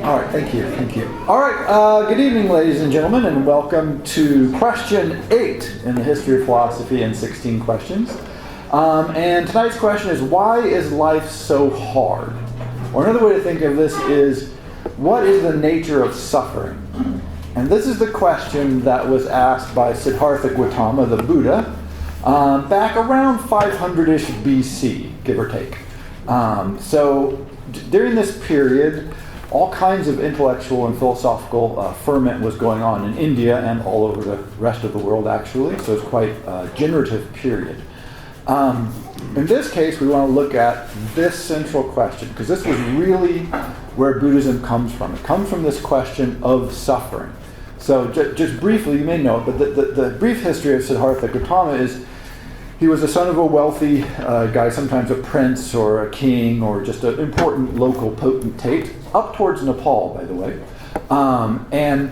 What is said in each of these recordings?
All right, thank you. All right, good evening, ladies and gentlemen, and welcome to question 8 in the history of philosophy in 16 questions. And tonight's question is, why is life so hard? Or another way to think of this is, what is the nature of suffering? And this is the question that was asked by Siddhartha Gautama, the Buddha, back around 500-ish BC, give or take. So during this period, all kinds of intellectual and philosophical ferment was going on in India and all over the rest of the world, actually. So it's quite a generative period. In this case, we want to look at this central question, because this was really where Buddhism comes from. It comes from this question of suffering. So just briefly, you may know it, but the brief history of Siddhartha Gautama is he was the son of a wealthy guy, sometimes a prince or a king or just an important local potentate, up towards Nepal, by the way. And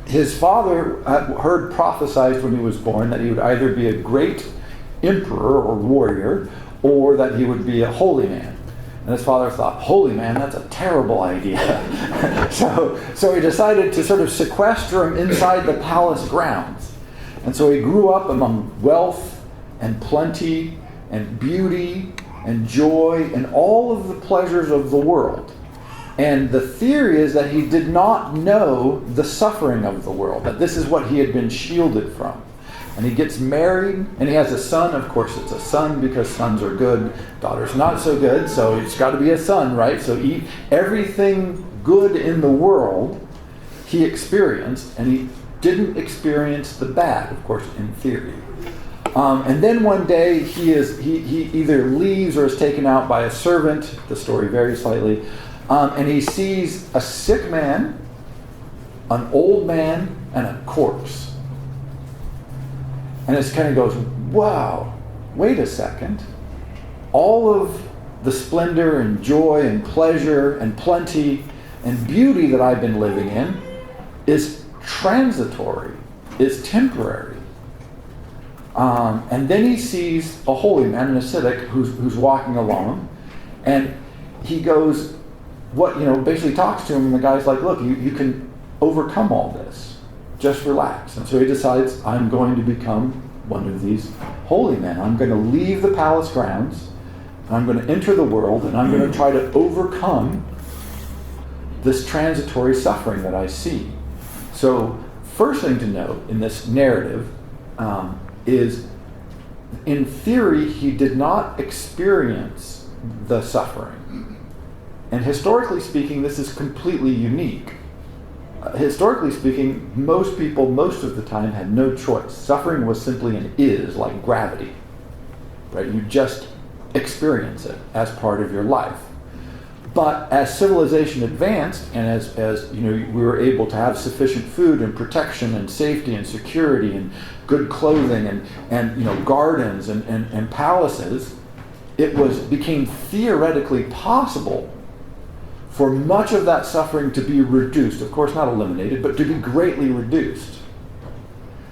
his father had heard prophesied when he was born that he would either be a great emperor or warrior, or that he would be a holy man. And his father thought, holy man, that's a terrible idea. so he decided to sort of sequester him inside the palace grounds. And so he grew up among wealth and plenty and beauty and joy and all of the pleasures of the world. And the theory is that he did not know the suffering of the world, that this is what he had been shielded from. And he gets married, and he has a son. Of course, it's a son because sons are good, daughters not so good, so it's got to be a son, right? So everything good in the world he experienced, and he didn't experience the bad, of course, in theory. And then one day he either leaves or is taken out by a servant. The story varies slightly. And he sees a sick man, an old man, and a corpse. And it kind of goes, wow, wait a second. All of the splendor and joy and pleasure and plenty and beauty that I've been living in is transitory, is temporary. And then he sees a holy man, an ascetic, who's walking along, and he goes, basically talks to him, and the guy's like, look, you can overcome all this. Just relax. And so he decides, I'm going to become one of these holy men. I'm going to leave the palace grounds, and I'm going to enter the world, and I'm going to try to overcome this transitory suffering that I see. So first thing to note in this narrative is, in theory, he did not experience the suffering. And historically speaking, this is completely unique. Historically speaking, most people, most of the time, had no choice. Suffering was simply an is, like gravity. Right? You just experience it as part of your life. But as civilization advanced, and as we were able to have sufficient food and protection and safety and security and good clothing and gardens and palaces, it became theoretically possible for much of that suffering to be reduced. Of course, not eliminated, but to be greatly reduced.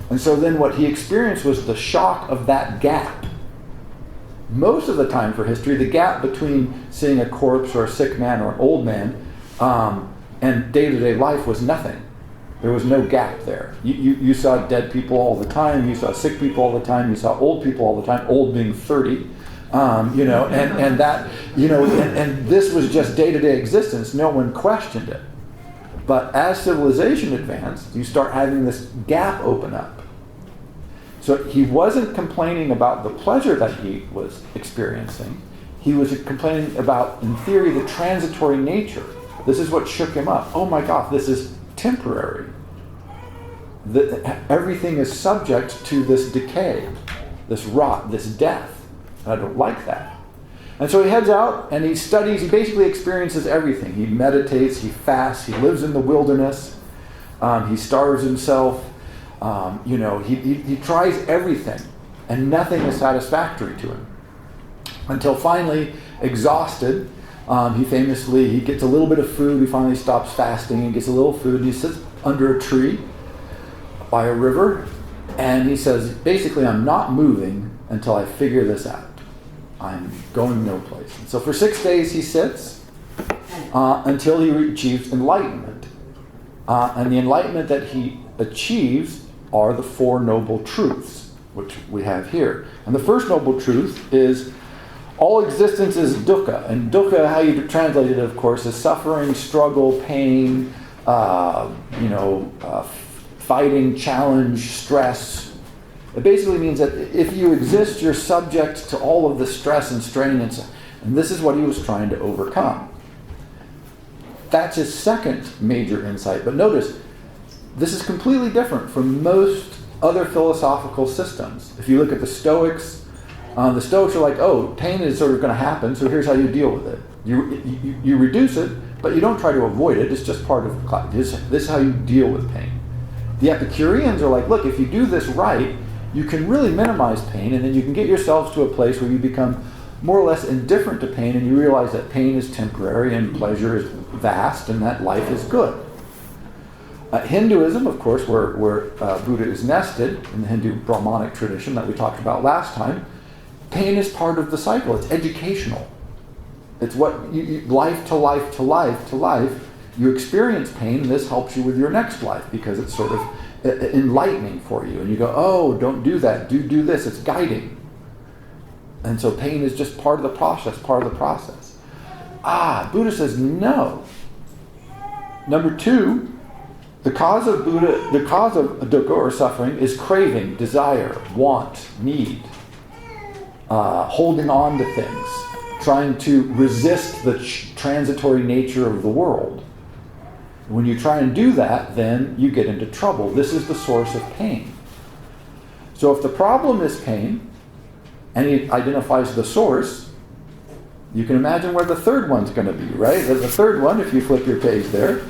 And so then what he experienced was the shock of that gap. Most of the time for history, the gap between seeing a corpse or a sick man or an old man and day-to-day life was nothing. There was no gap there. You saw dead people all the time. You saw sick people all the time. You saw old people all the time, old being 30. And this was just day-to-day existence. No one questioned it. But as civilization advanced, you start having this gap open up. So he wasn't complaining about the pleasure that he was experiencing. He was complaining about, in theory, the transitory nature. This is what shook him up. Oh my God, this is temporary. Everything is subject to this decay, this rot, this death. I don't like that. And so he heads out and he studies. He basically experiences everything. He meditates, he fasts, he lives in the wilderness, he starves himself. He tries everything, and nothing is satisfactory to him. Until finally, exhausted, he gets a little bit of food. He finally stops fasting and gets a little food. And he sits under a tree by a river, and he says, basically, I'm not moving until I figure this out. I'm going no place. And so for 6 days he sits, until he achieves enlightenment. And the enlightenment that he achieves are the Four Noble Truths, which we have here. And the first noble truth is all existence is dukkha. And dukkha, how you translate it, of course, is suffering, struggle, pain, fighting, challenge, stress. It basically means that if you exist, you're subject to all of the stress and strain. And this is what he was trying to overcome. That's his second major insight. But notice, this is completely different from most other philosophical systems. If you look at the Stoics are like, oh, pain is sort of going to happen, so here's how you deal with it. You reduce it, but you don't try to avoid it. It's just part of life. This is how you deal with pain. The Epicureans are like, look, if you do this right, you can really minimize pain, and then you can get yourselves to a place where you become more or less indifferent to pain, and you realize that pain is temporary and pleasure is vast, and that life is good. Hinduism, of course, where Buddha is nested in the Hindu Brahmanic tradition that we talked about last time, pain is part of the cycle. It's educational. It's what life to life to life to life. You experience pain, and this helps you with your next life because it's sort of enlightening for you. And you go, oh, don't do that. Do this. It's guiding. And so pain is just part of the process, Buddha says no. Number two, the cause of dukkha or suffering is craving, desire, want, need, holding on to things, trying to resist the transitory nature of the world. When you try and do that, then you get into trouble. This is the source of pain. So if the problem is pain, and he identifies the source, you can imagine where the third one's going to be, right? The third one, if you flip your page there,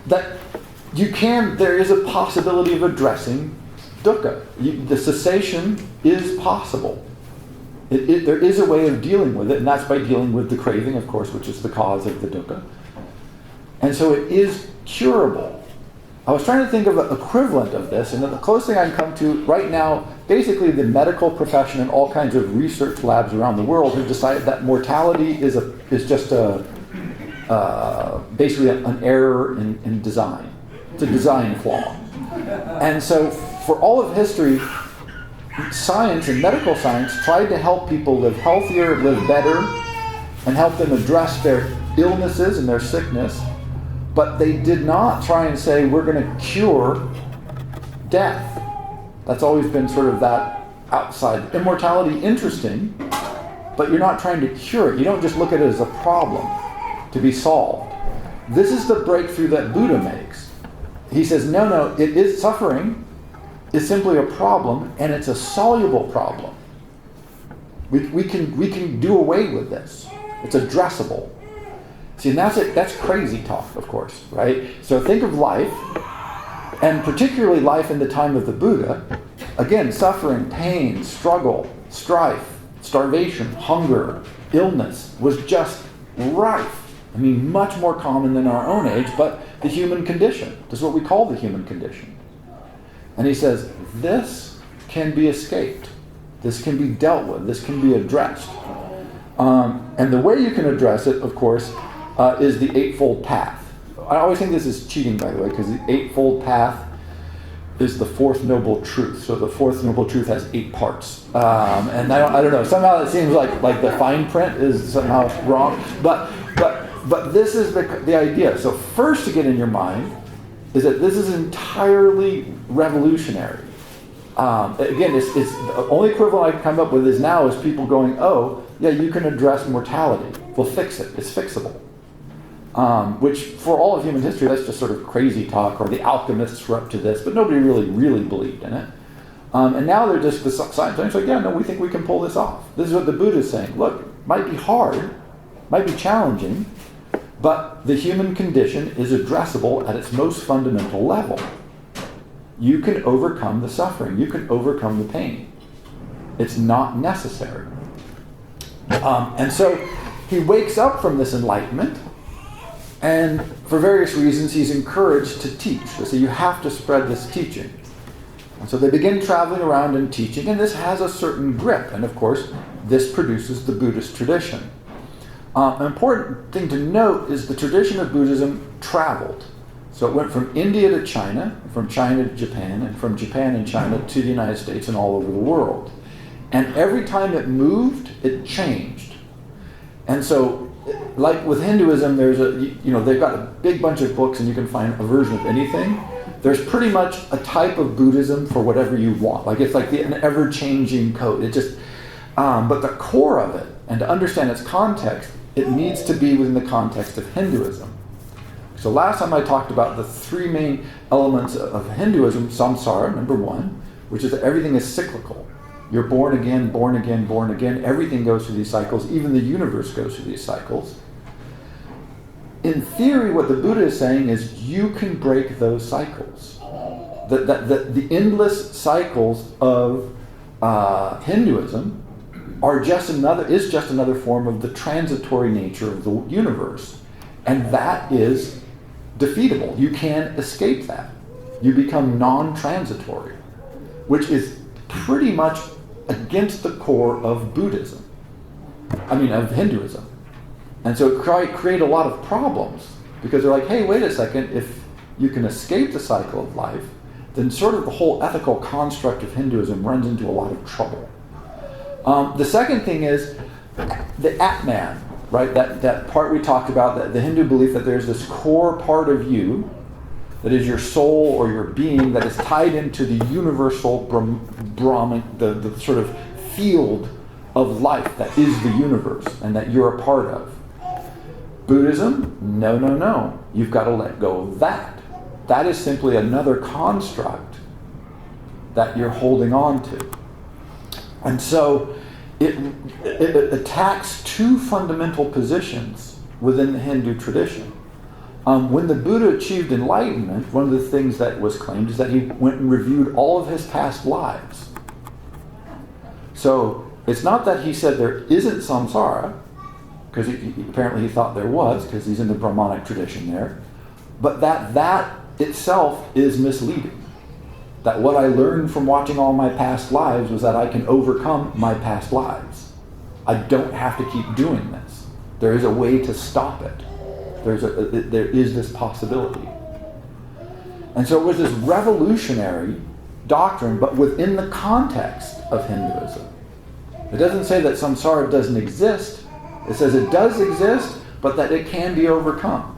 there is a possibility of addressing dukkha. The cessation is possible. There is a way of dealing with it, and that's by dealing with the craving, of course, which is the cause of the dukkha. And so it is curable. I was trying to think of an equivalent of this, and the closest thing I can come to right now, basically the medical profession and all kinds of research labs around the world have decided that mortality is just basically an error in design. It's a design flaw. And so for all of history, science and medical science tried to help people live healthier, live better, and help them address their illnesses and their sickness. But they did not try and say, we're going to cure death. That's always been sort of that outside. Immortality, interesting, but you're not trying to cure it. You don't just look at it as a problem to be solved. This is the breakthrough that Buddha makes. He says, no, it is suffering. It's simply a problem, and it's a soluble problem. We can do away with this. It's addressable. See, and that's crazy talk, of course, right? So think of life, and particularly life in the time of the Buddha. Again, suffering, pain, struggle, strife, starvation, hunger, illness was just rife. I mean, much more common than our own age, but the human condition. This is what we call the human condition. And he says, this can be escaped. This can be dealt with. This can be addressed. And the way you can address it, of course, is the Eightfold Path. I always think this is cheating, by the way, because the Eightfold Path is the fourth noble truth. So the fourth noble truth has 8 parts. And I don't know. Somehow it seems like the fine print is somehow wrong. But this is the idea. So first to get in your mind is that this is entirely revolutionary. Again, it's the only equivalent I can come up with is now is people going, oh, yeah, you can address mortality. We'll fix it. It's fixable. Which, for all of human history, that's just sort of crazy talk, or the alchemists were up to this, but nobody really believed in it. And now they're just the scientists like, yeah, no, we think we can pull this off. This is what the Buddha is saying. Look, might be hard, might be challenging, but the human condition is addressable at its most fundamental level. You can overcome the suffering. You can overcome the pain. It's not necessary. And so he wakes up from this enlightenment, and for various reasons he's encouraged to teach. They say you have to spread this teaching. And so they begin traveling around and teaching, and this has a certain grip. And of course, this produces the Buddhist tradition. An important thing to note is the tradition of Buddhism traveled. So it went from India to China, from China to Japan, and from Japan and China to the United States and all over the world. And every time it moved, it changed. And so, like with Hinduism, there's they've got a big bunch of books and you can find a version of anything. There's pretty much a type of Buddhism for whatever you want. Like it's like an ever-changing code. It just, but the core of it, and to understand its context, it needs to be within the context of Hinduism. So last time I talked about the three main elements of Hinduism, samsara, number one, which is that everything is cyclical. You're born again, born again, born again. Everything goes through these cycles. Even the universe goes through these cycles. In theory, what the Buddha is saying is you can break those cycles. The endless cycles of Hinduism is just another form of the transitory nature of the universe. And that is defeatable. You can't escape that. You become non-transitory, which is pretty much against the core of Buddhism. Of Hinduism. And so it create a lot of problems because they're like, hey, wait a second, if you can escape the cycle of life, then sort of the whole ethical construct of Hinduism runs into a lot of trouble. The second thing is the Atman, right? That part we talked about, the Hindu belief that there's this core part of you that is your soul or your being that is tied into the universal Brahman, the sort of field of life that is the universe and that you're a part of. Buddhism, no. You've got to let go of that. That is simply another construct that you're holding on to. And so it attacks two fundamental positions within the Hindu tradition. When the Buddha achieved enlightenment, one of the things that was claimed is that he went and reviewed all of his past lives. So it's not that he said there isn't samsara, because apparently he thought there was, because he's in the Brahmanic tradition there, but that itself is misleading. That what I learned from watching all my past lives was that I can overcome my past lives. I don't have to keep doing this. There is a way to stop it. There is this possibility. And so it was this revolutionary doctrine, but within the context of Hinduism. It doesn't say that samsara doesn't exist. It says it does exist, but that it can be overcome.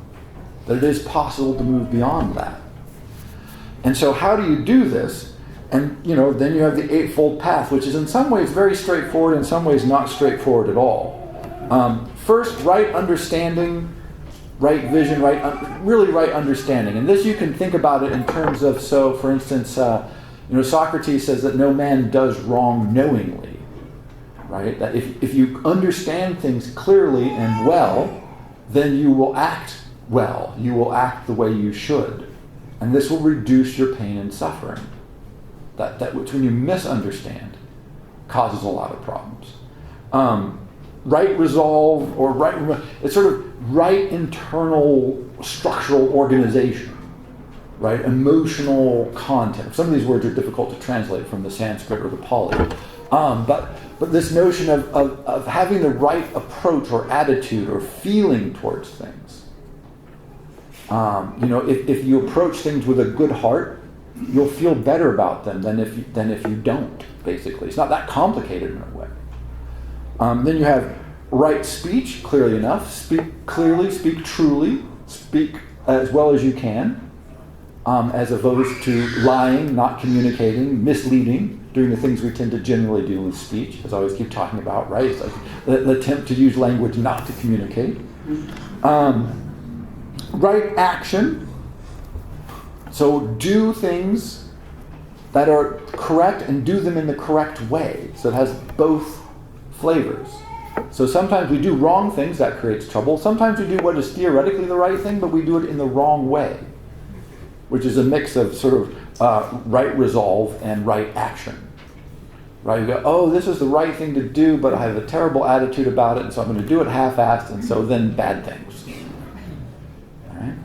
That it is possible to move beyond that. And so how do you do this? And then you have the Eightfold Path, which is in some ways very straightforward, in some ways not straightforward at all. First, right understanding, right vision, really right understanding. And this you can think about it in terms of, so for instance, Socrates says that no man does wrong knowingly. Right? That if you understand things clearly and well, then you will act well. You will act the way you should. And this will reduce your pain and suffering. That which when you misunderstand causes a lot of problems. Right resolve or it's sort of right internal structural organization. Right? Emotional content. Some of these words are difficult to translate from the Sanskrit or the Pali. But this notion of having the right approach or attitude or feeling towards things. If you approach things with a good heart, you'll feel better about them than if you don't, basically. It's not that complicated in a way. Then you have right speech, clearly enough. Speak clearly, speak truly, speak as well as you can, as opposed to lying, not communicating, misleading, doing the things we tend to generally do with speech, as I always keep talking about, right? It's like the attempt to use language not to communicate. Right action. So do things that are correct and do them in the correct way. So it has both flavors. So sometimes we do wrong things, that creates trouble. Sometimes we do what is theoretically the right thing, but we do it in the wrong way, which is a mix of sort of right resolve and right action. Right? You go, oh, this is the right thing to do, but I have a terrible attitude about it, and so I'm going to do it half-assed, and so then bad things. All right?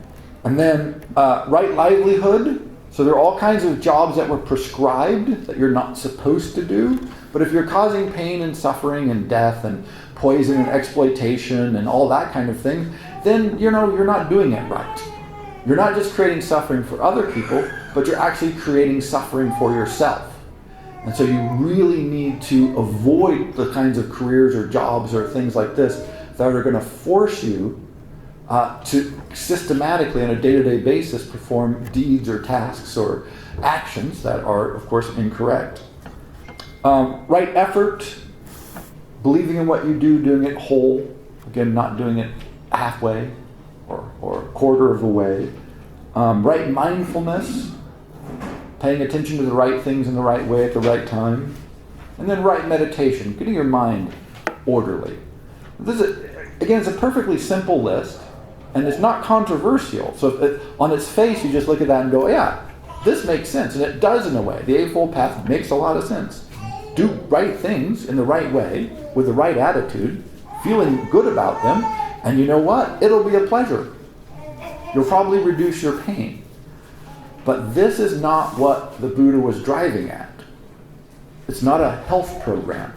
And then right livelihood. So there are all kinds of jobs that were prescribed that you're not supposed to do, but if you're causing pain and suffering and death and poison and exploitation and all that kind of thing, then you're not doing it right. You're not just creating suffering for other people, but you're actually creating suffering for yourself. And so you really need to avoid the kinds of careers or jobs or things like this that are going to force you to systematically on a day-to-day basis perform deeds or tasks or actions that are, of course, incorrect. Right effort, believing in what you do, doing it whole. Again, not doing it halfway or a quarter of the way. Right mindfulness, paying attention to the right things in the right way at the right time. And then right meditation, getting your mind orderly. This is, again, it's a perfectly simple list, and it's not controversial. So on its face, you just look at that and go, yeah, this makes sense. And it does in a way. The Eightfold Path makes a lot of sense. Do right things in the right way, with the right attitude, feeling good about them, and you know what? It'll be a pleasure. You'll probably reduce your pain. But this is not what the Buddha was driving at. It's not a health program.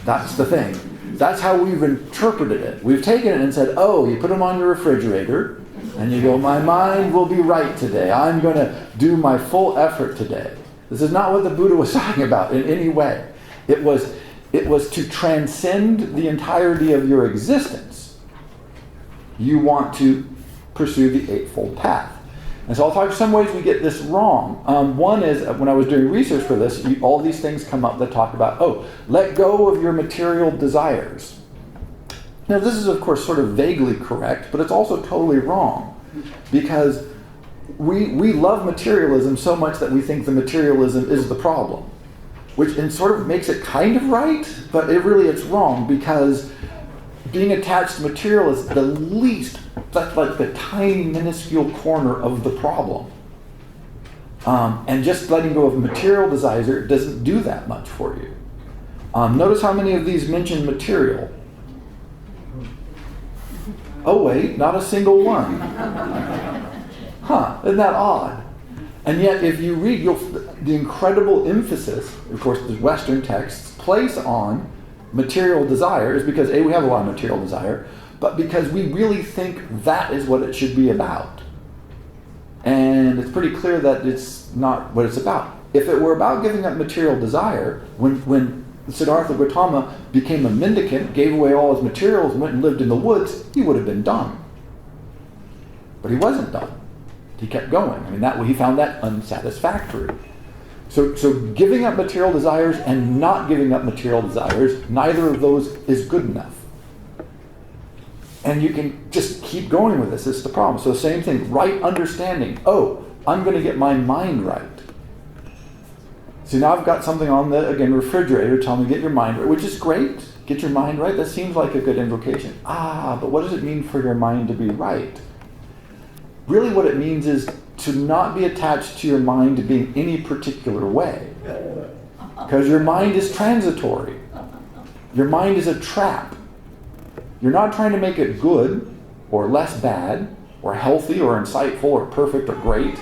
That's the thing. That's how we've interpreted it. We've taken it and said, oh, you put them on your refrigerator, and you go, my mind will be right today. I'm going to do my full effort today. This is not what the Buddha was talking about in any way. It was to transcend the entirety of your existence. You want to pursue the Eightfold Path. And so I'll talk some ways we get this wrong. One is, when I was doing research for this, all these things come up that talk about, let go of your material desires. Now this is of course sort of vaguely correct, but it's also totally wrong. Because we love materialism so much that we think the materialism is the problem. Which sort of makes it kind of right, but it's wrong, because being attached to material is the least, that's like the tiny minuscule corner of the problem. And just letting go of material desires doesn't do that much for you. Notice how many of these mention material. Oh wait, not a single one. Isn't that odd? And yet if you read, the incredible emphasis, of course, the Western texts place on material desire is because we have a lot of material desire, but because we really think that is what it should be about. And it's pretty clear that it's not what it's about. If it were about giving up material desire, when Siddhartha Gautama became a mendicant, gave away all his materials and went and lived in the woods, he would have been done. But he wasn't done. He kept going. He found that unsatisfactory. So giving up material desires and not giving up material desires, neither of those is good enough. And you can just keep going with this. This is the problem. So same thing, right understanding. I'm going to get my mind right. So now I've got something on the, refrigerator telling me to get your mind right, which is great. Get your mind right. That seems like a good invocation. But what does it mean for your mind to be right? Really what it means is to not be attached to your mind to being any particular way. Because your mind is transitory. Your mind is a trap. You're not trying to make it good or less bad or healthy or insightful or perfect or great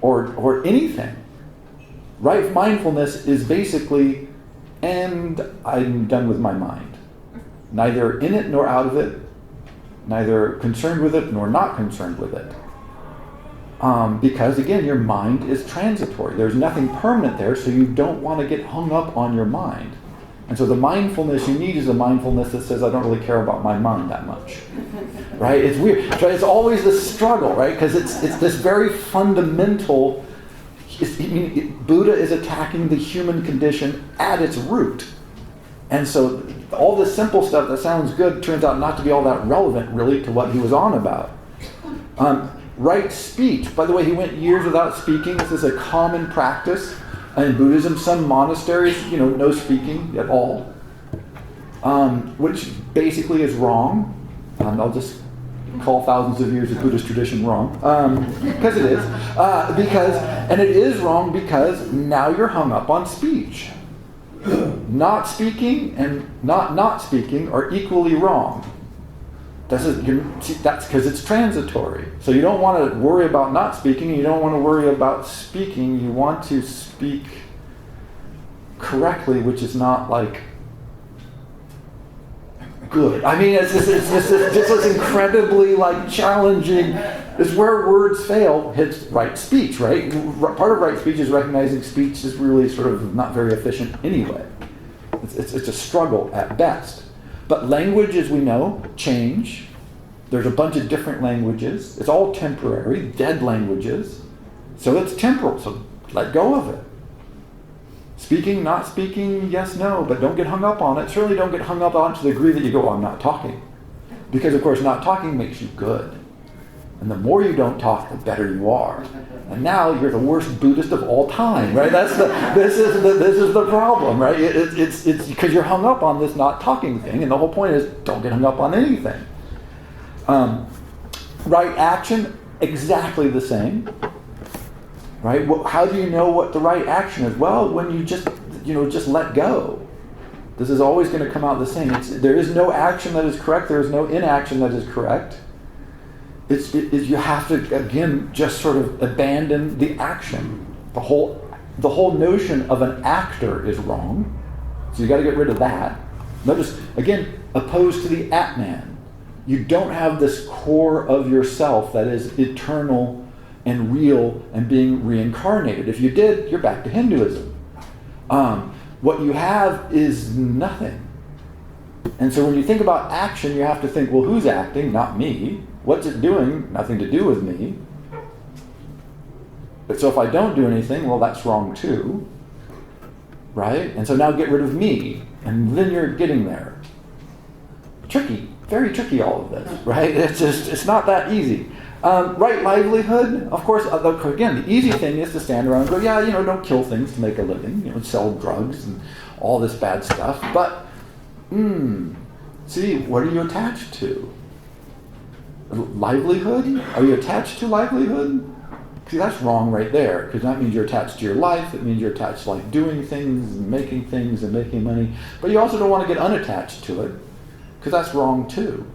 or anything. Right mindfulness is basically, and I'm done with my mind. Neither in it nor out of it, neither concerned with it nor not concerned with it. Because again, your mind is transitory. There's nothing permanent there, so you don't want to get hung up on your mind. And so the mindfulness you need is a mindfulness that says, I don't really care about my mind that much. Right? It's weird. So it's always this struggle, right? Because it's this very fundamental, Buddha is attacking the human condition at its root. And so all this simple stuff that sounds good turns out not to be all that relevant, really, to what he was on about. Right speech. By the way, he went years without speaking. This is a common practice in Buddhism. Some monasteries, no speaking at all, which basically is wrong. I'll just call thousands of years of Buddhist tradition wrong, because it is. And it is wrong because now you're hung up on speech. Not speaking and not speaking are equally wrong. That's because it's transitory. So you don't want to worry about not speaking, and you don't want to worry about speaking. You want to speak correctly, which is not like good. I mean, it's just this incredibly like challenging. It's where words fail hits right speech, right? Part of right speech is recognizing speech is really sort of not very efficient anyway. It's a struggle at best. But language, as we know, change. There's a bunch of different languages. It's all temporary, dead languages. So it's temporal, so let go of it. Speaking, not speaking, yes, no, but don't get hung up on it. Certainly don't get hung up on it to the degree that you go, I'm not talking. Because, of course, not talking makes you good. And the more you don't talk, the better you are. And now you're the worst Buddhist of all time, right? This is the problem, right? It's because you're hung up on this not talking thing, and the whole point is don't get hung up on anything. Right action, exactly the same. Right? How do you know what the right action is? Well, when you just let go. This is always going to come out the same. There is no action that is correct. There is no inaction that is correct. You have to, again, just sort of abandon the action. The whole notion of an actor is wrong. So you got to get rid of that. Notice, again, opposed to the Atman. You don't have this core of yourself that is eternal and real and being reincarnated. If you did, you're back to Hinduism. What you have is nothing. And so when you think about action, you have to think, well, who's acting? Not me. What's it doing? Nothing to do with me. But so if I don't do anything, well, that's wrong too. Right? And so now get rid of me. And then you're getting there. Tricky. Very tricky, all of this. Right? It's not that easy. Right livelihood, of course, again, the easy thing is to stand around and go, yeah, don't kill things to make a living, sell drugs and all this bad stuff. But, see, what are you attached to? Livelihood? Are you attached to livelihood? See, that's wrong right there, because that means you're attached to your life. It means you're attached to like doing things and making money. But you also don't want to get unattached to it, because that's wrong too.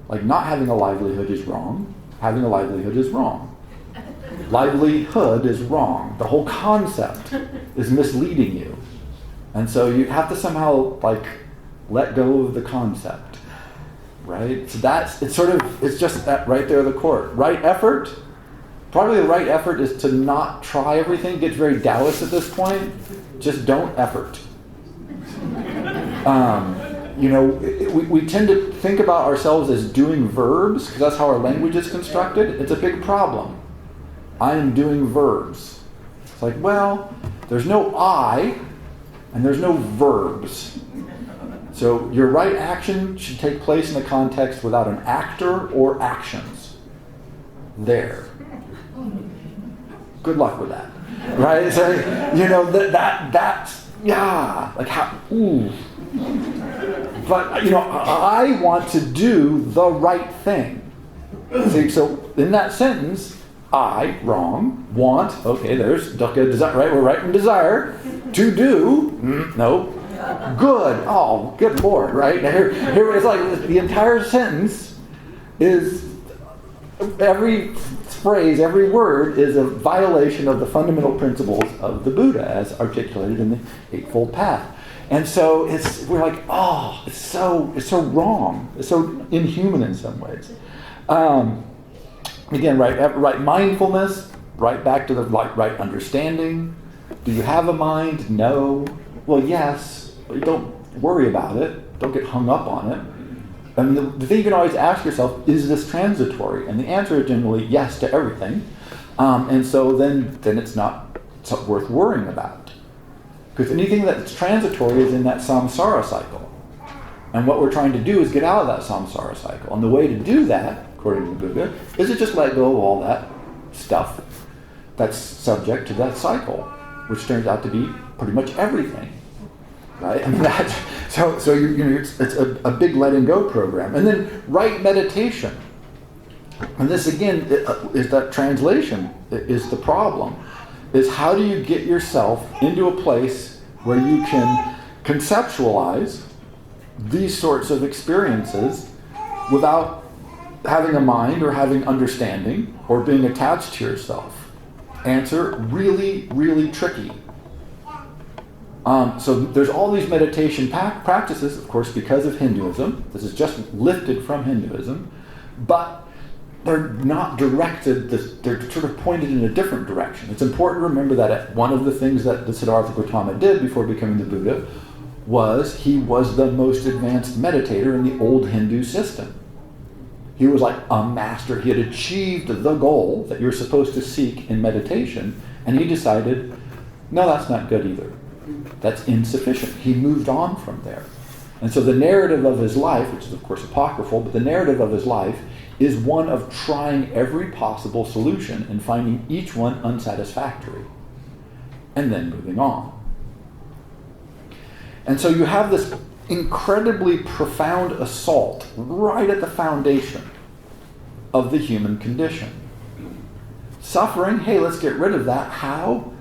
Like not having a livelihood is wrong. Having a livelihood is wrong. Livelihood is wrong. The whole concept is misleading you. And so you have to somehow like let go of the concept. Right? So it's just that right there, the court. Right effort? Probably the right effort is to not try everything. It gets very Taoist at this point. Just don't effort. We tend to think about ourselves as doing verbs because that's how our language is constructed. It's a big problem. I am doing verbs. It's like, well, there's no I and there's no verbs. So your right action should take place in a context without an actor or actions. There. Good luck with that. Right? So, that's, yeah, like how, ooh. But, I want to do the right thing. See, so in that sentence, I, wrong, want, okay, there's desire, right? We're right in desire. To do, no. Good, oh, good Lord, right? Now here it's like the entire sentence is, every phrase, every word is a violation of the fundamental principles of the Buddha as articulated in the Eightfold Path. And so we're like, oh, it's so wrong. It's so inhuman in some ways. Again, right mindfulness, right back to the right understanding. Do you have a mind? No. Well, yes. Don't worry about it. Don't get hung up on it. And the thing you can always ask yourself, is this transitory? And the answer is generally yes to everything. And so then it's not worth worrying about. Because anything that's transitory is in that samsara cycle. And what we're trying to do is get out of that samsara cycle. And the way to do that, according to the Buddha, is to just let go of all that stuff that's subject to that cycle, which turns out to be pretty much everything. Right? I mean, it's a big letting go program. And then right meditation. And this again is that translation is the problem. Is how do you get yourself into a place where you can conceptualize these sorts of experiences without having a mind or having understanding or being attached to yourself? Answer, really, really tricky. So there's all these meditation practices, of course, because of Hinduism. This is just lifted from Hinduism, but they're not directed, they're sort of pointed in a different direction. It's important to remember that one of the things that the Siddhartha Gautama did before becoming the Buddha was he was the most advanced meditator in the old Hindu system. He was like a master. He had achieved the goal that you're supposed to seek in meditation, and he decided, no, that's not good either. That's insufficient. He moved on from there. And so the narrative of his life, which is of course apocryphal, but the narrative of his life is one of trying every possible solution and finding each one unsatisfactory, and then moving on. And so you have this incredibly profound assault right at the foundation of the human condition. Suffering, hey, let's get rid of that. How?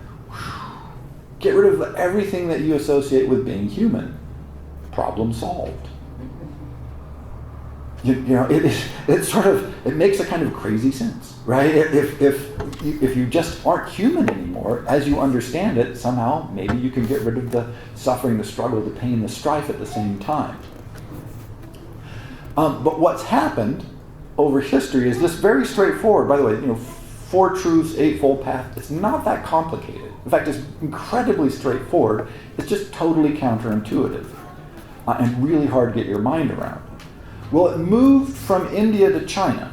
Get rid of everything that you associate with being human. Problem solved. You know, it makes a kind of crazy sense, right? If you just aren't human anymore, as you understand it, somehow maybe you can get rid of the suffering, the struggle, the pain, the strife at the same time. But what's happened over history is this very straightforward. By the way, you know, Four Truths, Eightfold Path. It's not that complicated. In fact, it's incredibly straightforward. It's just totally counterintuitive and really hard to get your mind around. Well, it moved from India to China.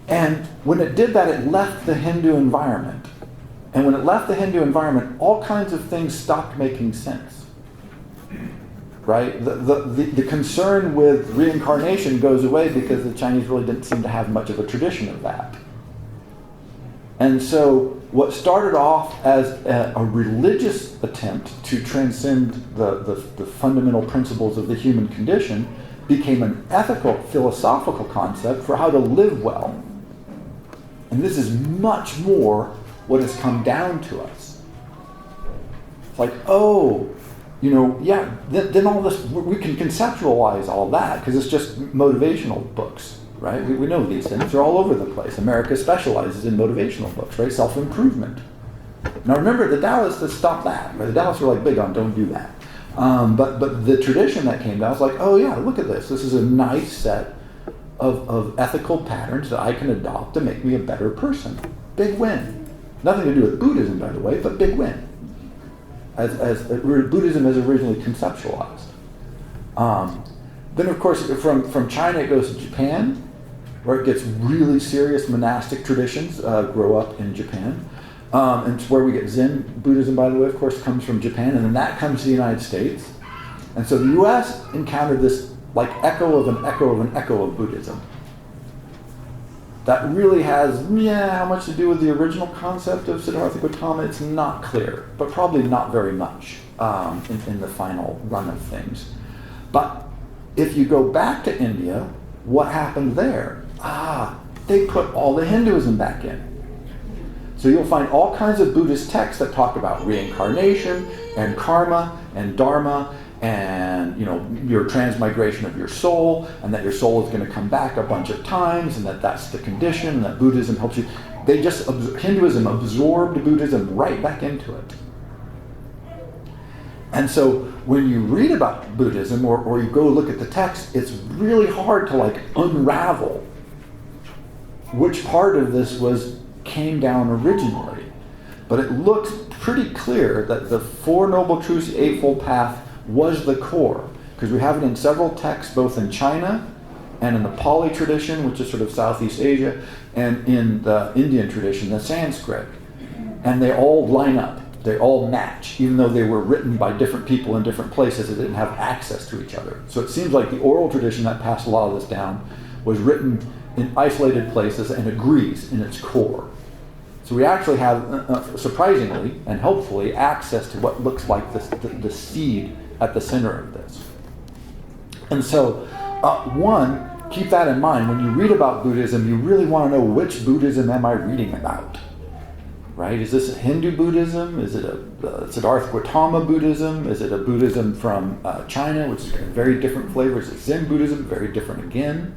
And when it did that, it left the Hindu environment. And when it left the Hindu environment, all kinds of things stopped making sense. Right? The concern with reincarnation goes away because the Chinese really didn't seem to have much of a tradition of that. And so what started off as a religious attempt to transcend the fundamental principles of the human condition became an ethical, philosophical concept for how to live well. And this is much more what has come down to us. It's like, oh, you know, yeah, then all this, we can conceptualize all that because it's just motivational books, right? We know these things. They're all over the place. America specializes in motivational books, right? Self-improvement. Now remember, the Taoists stopped that. Right? The Taoists were like big on don't do that. But the tradition that came down was like, oh yeah, look at this. This is a nice set of ethical patterns that I can adopt to make me a better person. Big win. Nothing to do with Buddhism, by the way, but big win. As Buddhism is originally conceptualized. Then, of course, from China it goes to Japan, where it gets really serious monastic traditions grow up in Japan. And it's where we get Zen Buddhism, by the way, of course, comes from Japan, and then that comes to the United States. And so the U.S. encountered this like echo of an echo of an echo of Buddhism. That really has, how much to do with the original concept of Siddhartha Gautama? It's not clear, but probably not very much in the final run of things. But if you go back to India, what happened there? They put all the Hinduism back in. So you'll find all kinds of Buddhist texts that talk about reincarnation and karma and dharma and, you know, your transmigration of your soul, and that your soul is going to come back a bunch of times, and that's the condition, and that Buddhism helps you. Hinduism absorbed Buddhism right back into it. And so when you read about Buddhism or you go look at the text, it's really hard to like unravel which part of this came down originally. But it looks pretty clear that the Four Noble Truths, the Eightfold Path, was the core, because we have it in several texts, both in China and in the Pali tradition, which is sort of Southeast Asia, and in the Indian tradition, the Sanskrit. And they all line up. They all match, even though they were written by different people in different places that didn't have access to each other. So it seems like the oral tradition that passed a lot of this down was written in isolated places and agrees in its core. So we actually have, surprisingly and helpfully, access to what looks like the seed at the center of this. And so, one, keep that in mind. When you read about Buddhism, you really want to know which Buddhism am I reading about, right? Is this a Hindu Buddhism? Is it a Siddhartha Gautama Buddhism? Is it a Buddhism from China, which is very different flavors? Is it Zen Buddhism? Very different again.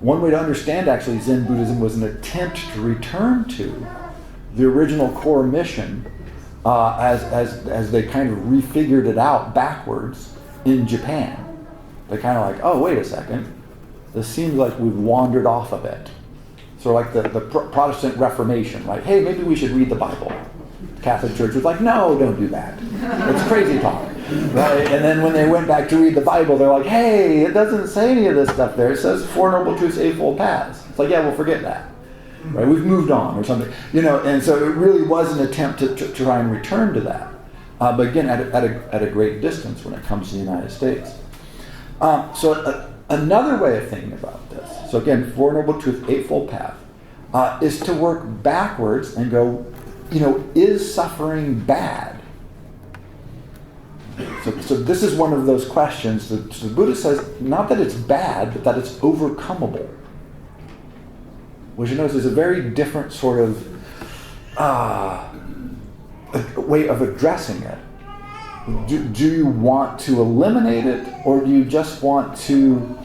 One way to understand, actually, Zen Buddhism was an attempt to return to the original core mission as they kind of refigured it out backwards in Japan. They're kind of like, oh, wait a second. This seems like we've wandered off a bit. So like the Protestant Reformation, like, hey, maybe we should read the Bible. The Catholic Church was like, no, don't do that. It's crazy talk. Right? And then when they went back to read the Bible, they're like, hey, it doesn't say any of this stuff there. It says Four Noble Truths, Eightfold Paths. It's like, yeah, we'll forget that. Right? We've moved on or something. And so it really was an attempt to try and return to that. But again, at a great distance when it comes to the United States. Another way of thinking about this, so again, Four Noble Truths, Eightfold Path, is to work backwards and go, is suffering bad? So this is one of those questions that the Buddha says, not that it's bad, but that it's overcomable. Which you notice is a very different sort of way of addressing it. Do you want to eliminate it, or do you just want to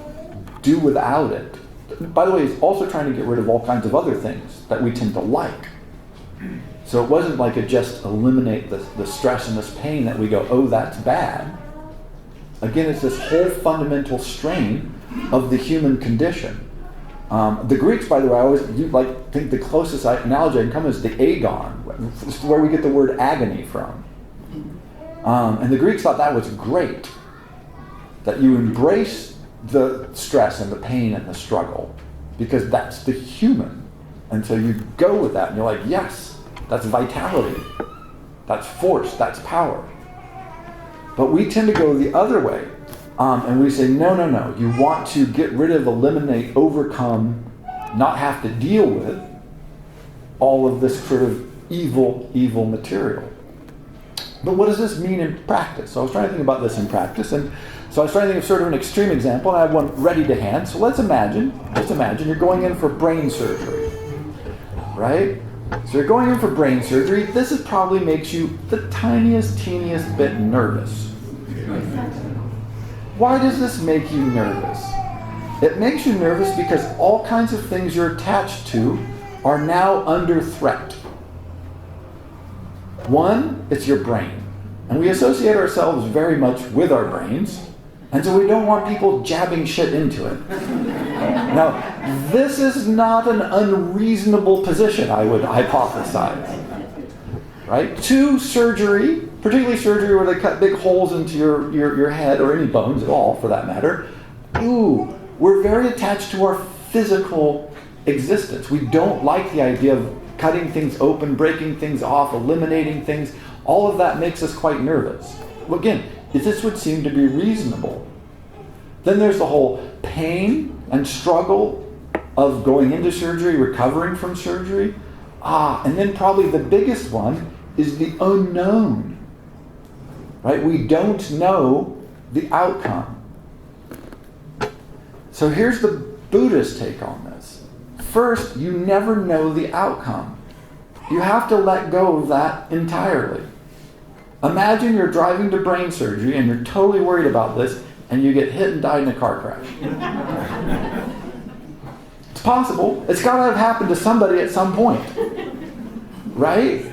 do without it? By the way, he's also trying to get rid of all kinds of other things that we tend to like. So it wasn't like it just eliminate the stress and this pain that we go, oh, that's bad. Again, it's this whole fundamental strain of the human condition. The Greeks, by the way, I always think the closest analogy I can come is the agon, where we get the word agony from. And the Greeks thought that was great, that you embrace the stress and the pain and the struggle, because that's the human. And so you go with that, and you're like, yes, that's vitality, that's force, that's power. But we tend to go the other way, and we say, no, you want to get rid of, eliminate, overcome, not have to deal with all of this sort of evil material. But what does this mean in practice? So I was trying to think about this in practice, and so I was trying to think of sort of an extreme example, and I have one ready to hand. So let's imagine you're going in for brain surgery, right? So you're going in for brain surgery. This probably makes you the teeniest bit nervous. Why does this make you nervous? It makes you nervous because all kinds of things you're attached to are now under threat. One, it's your brain. And we associate ourselves very much with our brains, and so we don't want people jabbing shit into it. Now, this is not an unreasonable position, I would hypothesize. Right? Two, surgery, particularly surgery where they cut big holes into your head, or any bones at all for that matter. Ooh, we're very attached to our physical existence. We don't like the idea of cutting things open, breaking things off, eliminating things. All of that makes us quite nervous. Well, again, if this would seem to be reasonable. Then there's the whole pain and struggle of going into surgery, recovering from surgery. And then probably the biggest one is the unknown. Right? We don't know the outcome. So here's the Buddhist take on this. First, you never know the outcome. You have to let go of that entirely. Imagine you're driving to brain surgery and you're totally worried about this, and you get hit and die in a car crash. It's possible. It's got to have happened to somebody at some point. Right?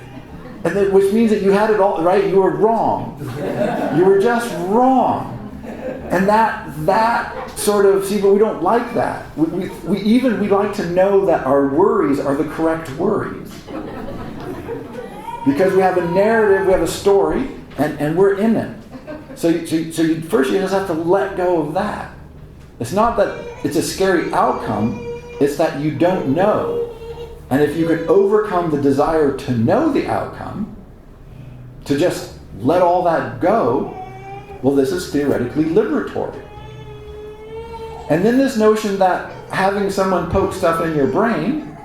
And then, which means that you had it all, right? You were wrong. You were just wrong. And that sort of, see, but we don't like that. We like to know that our worries are the correct worries. Because we have a narrative, we have a story, and we're in it. So first you just have to let go of that. It's not that it's a scary outcome, it's that you don't know. And if you could overcome the desire to know the outcome, to just let all that go, well, this is theoretically liberatory. And then this notion that having someone poke stuff in your brain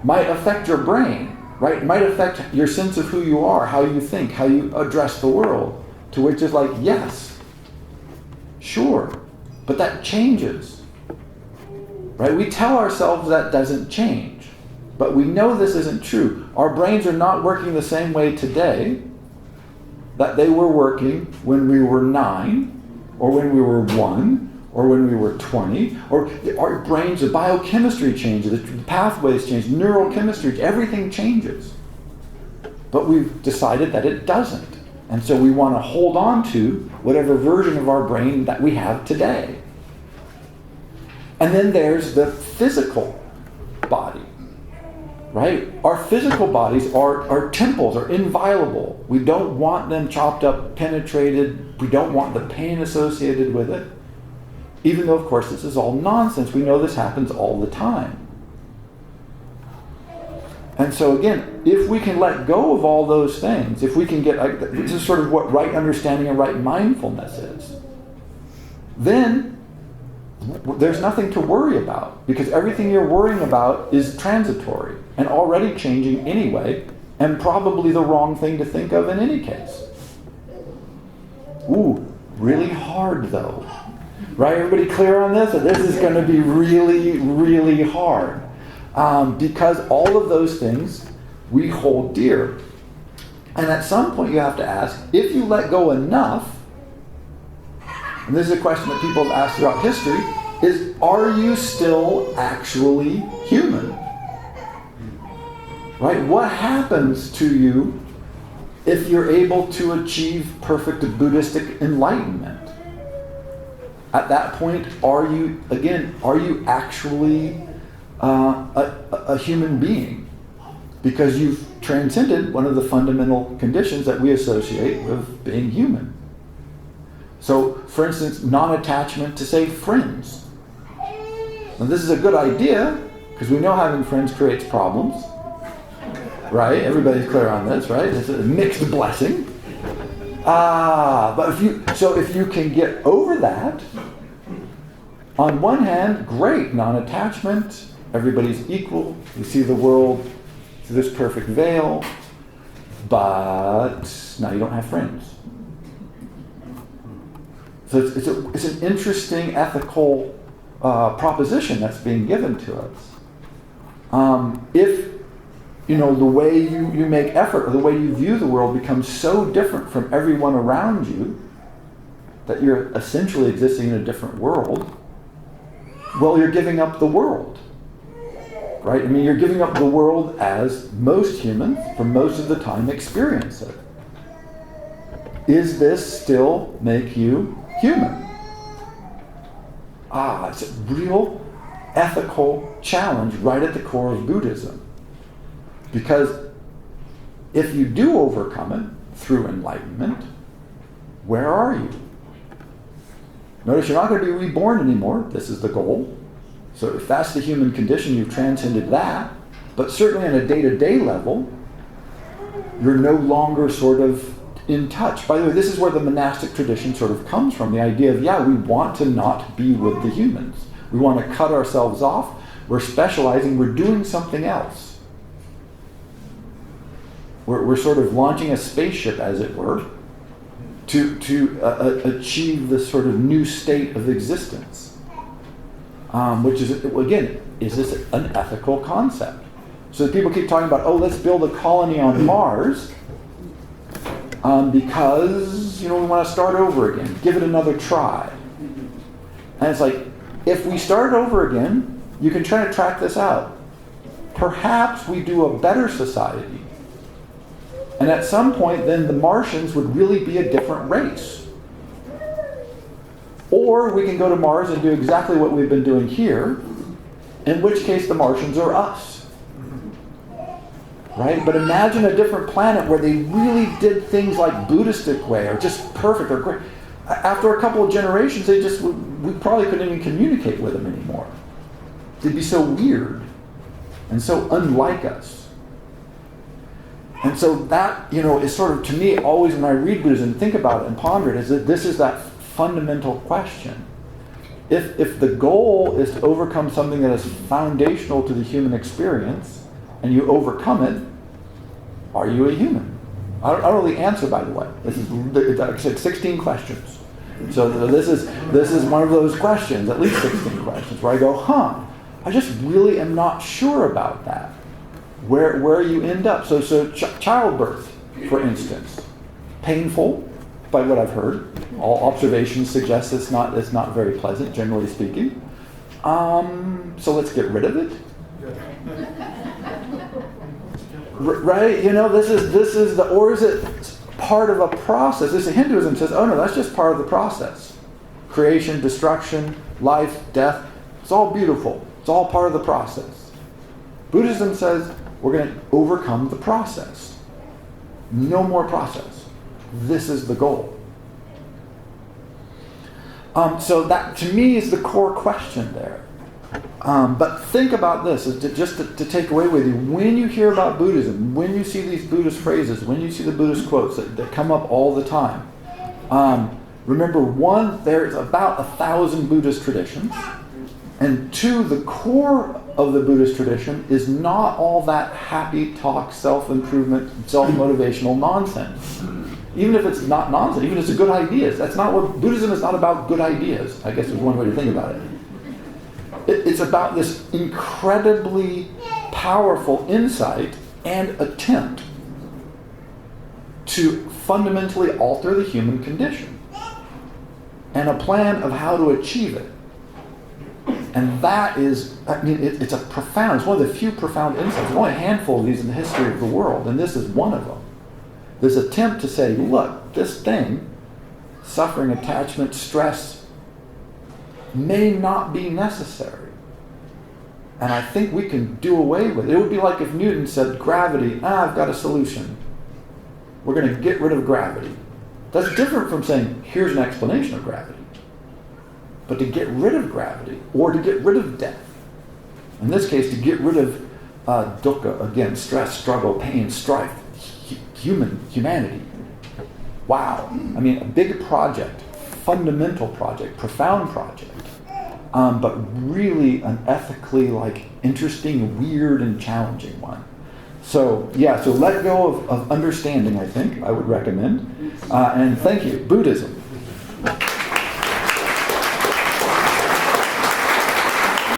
might affect your brain, right? It might affect your sense of who you are, how you think, how you address the world. To which is like, yes, sure, but that changes. Right? We tell ourselves that doesn't change, but we know this isn't true. Our brains are not working the same way today that they were working when we were 9, or when we were 1, or when we were 20, or our brains, the biochemistry changes, the pathways change, neural chemistry, everything changes. but we've decided that it doesn't. And so we want to hold on to whatever version of our brain that we have today. And then there's the physical body, right? Our physical bodies are temples, are inviolable. We don't want them chopped up, penetrated. We don't want the pain associated with it. Even though, of course, this is all nonsense. We know this happens all the time. And so again, if we can let go of all those things, if we can get, this is sort of what right understanding and right mindfulness is, then there's nothing to worry about, because everything you're worrying about is transitory and already changing anyway, and probably the wrong thing to think of in any case. Ooh, really hard though. Right, everybody clear on this? This is going to be really, really hard. Because all of those things we hold dear. And at some point you have to ask, if you let go enough, and this is a question that people have asked throughout history, is are you still actually human? Right? What happens to you if you're able to achieve perfect Buddhistic enlightenment? At that point, are you actually a human being? Because you've transcended one of the fundamental conditions that we associate with being human. So, for instance, non-attachment to, say, friends. Now, this is a good idea, because we know having friends creates problems. Right? Everybody's clear on this, right? It's a mixed blessing. But if you can get over that, on one hand, great, non-attachment, everybody's equal, you see the world through this perfect veil, but now you don't have friends. So it's an interesting ethical proposition that's being given to us. If the way you make effort, or the way you view the world becomes so different from everyone around you that you're essentially existing in a different world, well, you're giving up the world. Right? I mean, you're giving up the world as most humans, for most of the time, experience it. Is this still make you human? It's a real ethical challenge right at the core of Buddhism. Because if you do overcome it through enlightenment, where are you? Notice you're not going to be reborn anymore. This is the goal. So if that's the human condition, you've transcended that. But certainly on a day-to-day level, you're no longer sort of in touch. By the way, this is where the monastic tradition sort of comes from. The idea of, we want to not be with the humans. We want to cut ourselves off. We're specializing. We're doing something else. We're sort of launching a spaceship, as it were, to achieve this sort of new state of existence. Which is, again, is this an ethical concept? So people keep talking about, let's build a colony on Mars because, we want to start over again. Give it another try. And it's like, if we start over again, you can try to track this out. Perhaps we do a better society. And at some point, then the Martians would really be a different race. Or we can go to Mars and do exactly what we've been doing here, in which case the Martians are us. Right? But imagine a different planet where they really did things like Buddhistic way, or just perfect, or great. After a couple of generations, we probably couldn't even communicate with them anymore. They'd be so weird and so unlike us. And so that, is sort of, to me, always when I read Buddhism, think about it and ponder it, is that this is that fundamental question. If the goal is to overcome something that is foundational to the human experience, and you overcome it, are you a human? I don't know the answer, by the way. This is, like I said, 16 questions. So this is one of those questions, at least 16 questions, where I go, I just really am not sure about that. Where you end up. So childbirth, for instance, painful, by what I've heard. All observations suggest it's not very pleasant, generally speaking. So let's get rid of it. right? You know, this is the, or is it part of a process? This Hinduism says, oh no, that's just part of the process. Creation, destruction, life, death, it's all beautiful. It's all part of the process. Buddhism says we're going to overcome the process. No more process. This is the goal. So that, to me, is the core question there. But think about this, just to take away with you. When you hear about Buddhism, when you see these Buddhist phrases, when you see the Buddhist quotes that come up all the time, remember, one, there's about 1,000 Buddhist traditions. And two, the core of the Buddhist tradition is not all that happy talk, self-improvement, self-motivational nonsense. Even if it's not nonsense, even if it's good ideas. That's not what, Buddhism is not about good ideas, I guess is one way to think about it. It's about this incredibly powerful insight and attempt to fundamentally alter the human condition and a plan of how to achieve it. And that is, I mean, it's it's one of the few profound insights. There's only a handful of these in the history of the world, and this is one of them. This attempt to say, look, this thing, suffering, attachment, stress, may not be necessary. And I think we can do away with it. It would be like if Newton said, gravity, I've got a solution. We're going to get rid of gravity. That's different from saying, here's an explanation of gravity. But to get rid of gravity, or to get rid of death, in this case, to get rid of dukkha, again, stress, struggle, pain, strife, humanity. Wow. I mean, a big project, fundamental project, profound project, but really an ethically interesting, weird, and challenging one. So let go of understanding, I think, I would recommend. And thank you. Buddhism.